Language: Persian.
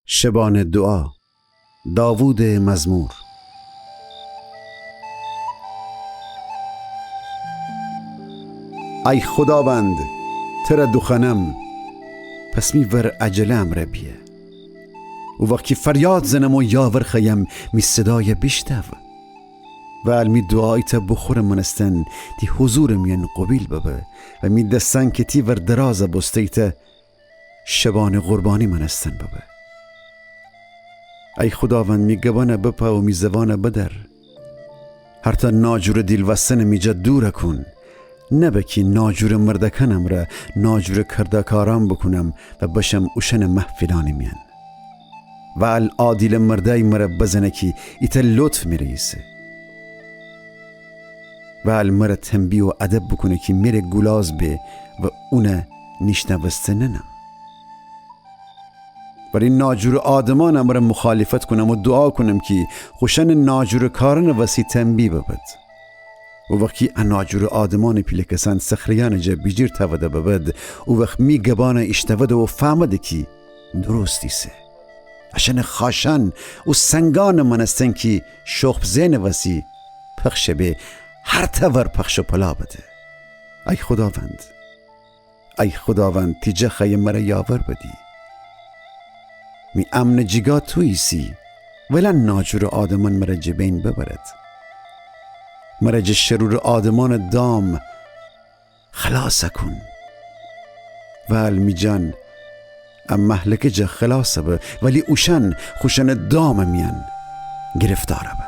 شبان دعا، داوود مزمور. ای خداوند ترا دخنم، پس میور عجلم را بیه. و وقتی فریاد زنم و یاور خیم می صدای بشتو. و علمی دعایی تا بخور منستن دی حضور میان قبیل ببه و می دستن که تی ور دراز بسته تا شبان قربانی منستن ببه. ای خداوند می گبانه بپا و می زبانه بدر، هر تا ناجور دیل وستن می جد دور کن. نبکی ناجور مردکنم را ناجور کردکارم بکنم و بشم اوشن محفلانی میان. و العادیل مردای مرا بزنه کی ایتا لطف میریسه. و المرا تنبیه و ادب بکنه کی میره گلاز به و اونه نشنوسته ننم. ولی ناجور آدمان مرا مخالفت کنم و دعا کنم کی خوشن ناجور کارن وسی تنبیه ببد. و وقتی ناجور آدمان پیلکسان سخریان جا بیجیر تاوده ببد و وقت می گبانه اشتوده و فهمده کی درستی سه. اشن خاشن و سنگان منستن کی شخب زین وسی پخش به هر تور پخش و پلا بده. ای خداوند تیجه خی مرا یاور بدی. می امن جگا تویسی ولن ناجور آدمان مرا جبین ببرد. مرا جه شرور آدمان دام خلاص کن. و علمی جان ام محلک جه خلاص به ولی اوشن خوشن دام میان گرفتاره به.